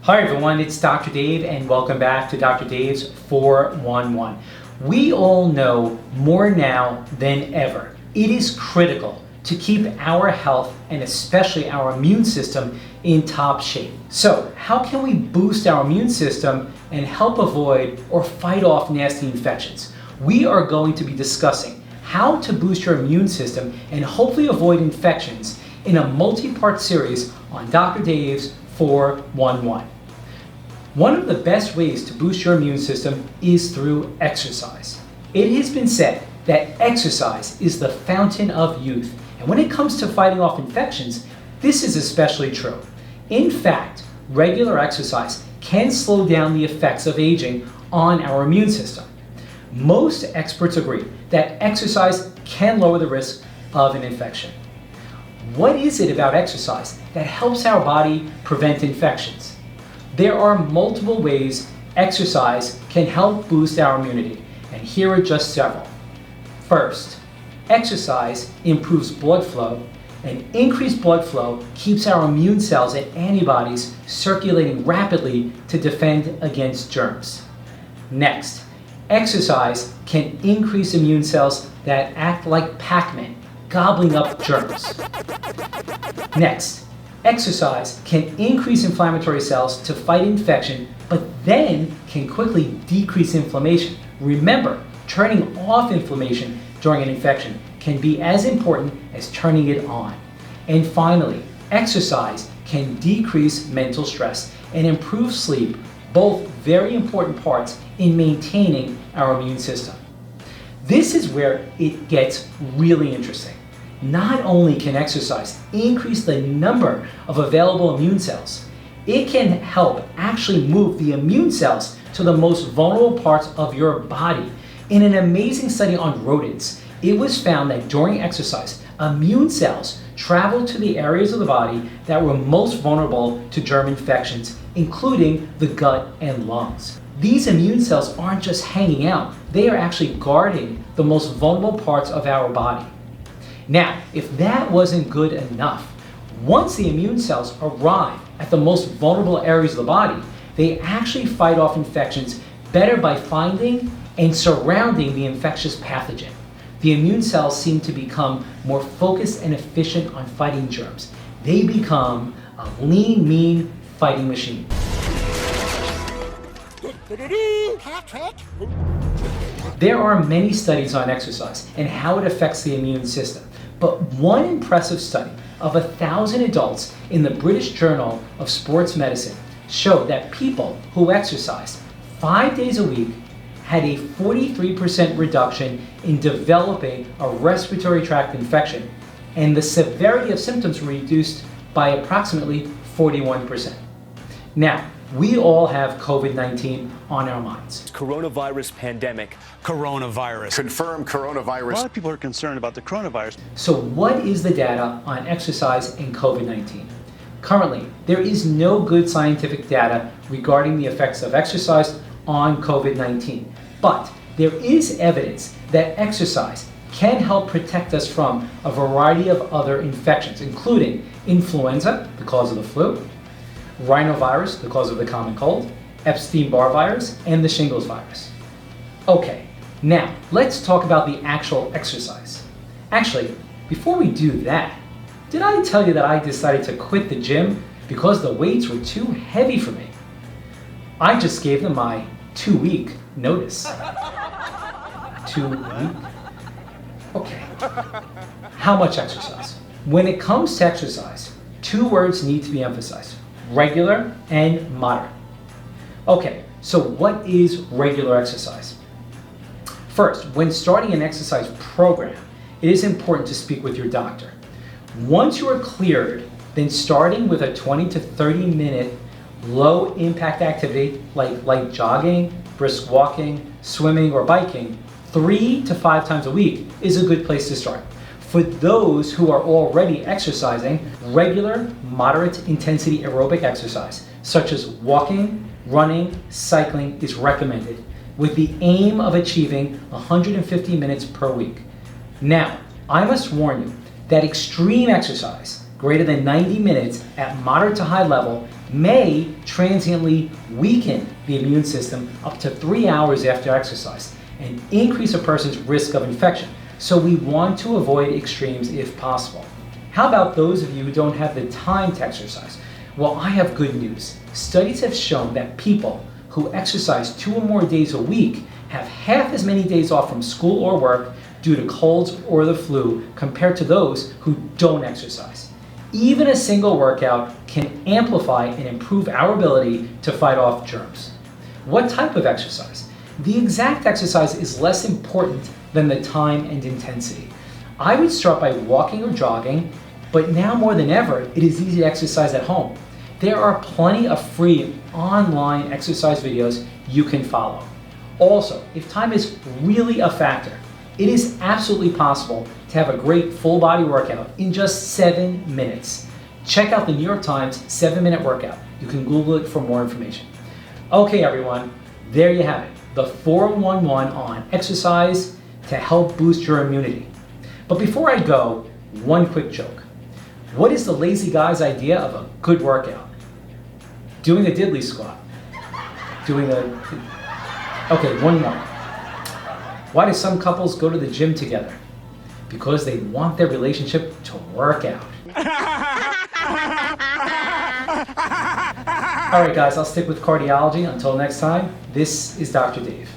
Hi everyone, it's Dr. Dave and welcome back to Dr. Dave's 411. We all know more now than ever, it is critical to keep our health and especially our immune system in top shape. So how can we boost our immune system and help avoid or fight off nasty infections? We are going to be discussing how to boost your immune system and hopefully avoid infections in a multi-part series on Dr. Dave's 411. One of the best ways to boost your immune system is through exercise. It has been said that exercise is the fountain of youth, and when it comes to fighting off infections, this is especially true. In fact, regular exercise can slow down the effects of aging on our immune system. Most experts agree that exercise can lower the risk of an infection. What is it about exercise that helps our body prevent infections? There are multiple ways exercise can help boost our immunity, and here are just several. First, exercise improves blood flow, and increased blood flow keeps our immune cells and antibodies circulating rapidly to defend against germs. Next, exercise can increase immune cells that act like Pac-Man, gobbling up germs. Next, exercise can increase inflammatory cells to fight infection, but then can quickly decrease inflammation. Remember, turning off inflammation during an infection can be as important as turning it on. And finally, exercise can decrease mental stress and improve sleep, both very important parts in maintaining our immune system. This is where it gets really interesting. Not only can exercise increase the number of available immune cells, it can help actually move the immune cells to the most vulnerable parts of your body. In an amazing study on rodents, it was found that during exercise, immune cells traveled to the areas of the body that were most vulnerable to germ infections, including the gut and lungs. These immune cells aren't just hanging out, they are actually guarding the most vulnerable parts of our body. Now, if that wasn't good enough, once the immune cells arrive at the most vulnerable areas of the body, they actually fight off infections better by finding and surrounding the infectious pathogen. The immune cells seem to become more focused and efficient on fighting germs. They become a lean, mean fighting machine. There are many studies on exercise and how it affects the immune system. But one impressive study of 1,000 adults in the British Journal of Sports Medicine showed that people who exercised 5 days a week had a 43% reduction in developing a respiratory tract infection, and the severity of symptoms reduced by approximately 41%. Now, we all have COVID-19 on our minds. Coronavirus pandemic. Coronavirus. Confirmed coronavirus. A lot of people are concerned about the coronavirus. So what is the data on exercise and COVID-19? Currently, there is no good scientific data regarding the effects of exercise on COVID-19, but there is evidence that exercise can help protect us from a variety of other infections, including influenza, the cause of the flu, rhinovirus, the cause of the common cold, Epstein-Barr virus, and the shingles virus. Okay, now let's talk about the actual exercise. Actually, before we do that, did I tell you that I decided to quit the gym because the weights were too heavy for me? I just gave them my 2-week notice. 2 week? Okay. How much exercise? When it comes to exercise, 2 words need to be emphasized: regular and moderate. Okay, so what is regular exercise? First, when starting an exercise program, it is important to speak with your doctor. Once you are cleared, then starting with a 20 to 30 minute low impact activity like light jogging, brisk walking, swimming, or biking 3 to 5 times a week is a good place to start. For those who are already exercising, regular, moderate intensity aerobic exercise, such as walking, running, cycling, is recommended, with the aim of achieving 150 minutes per week. Now, I must warn you that extreme exercise, greater than 90 minutes at moderate to high level, may transiently weaken the immune system up to 3 hours after exercise and increase a person's risk of infection. So we want to avoid extremes if possible. How about those of you who don't have the time to exercise? Well, I have good news. Studies have shown that people who exercise 2 or more days a week have half as many days off from school or work due to colds or the flu compared to those who don't exercise. Even a single workout can amplify and improve our ability to fight off germs. What type of exercise? The exact exercise is less important than the time and intensity. I would start by walking or jogging, but now more than ever, it is easy to exercise at home. There are plenty of free online exercise videos you can follow. Also, if time is really a factor, it is absolutely possible to have a great full body workout in just 7 minutes. Check out the New York Times 7-minute workout. You can Google it for more information. Okay everyone, there you have it. The 411 on exercise to help boost your immunity. But before I go, one quick joke. What is the lazy guy's idea of a good workout? Doing a diddly squat. Okay, one more. Why do some couples go to the gym together? Because they want their relationship to work out. All right, guys, I'll stick with cardiology. Until next time, this is Dr. Dave.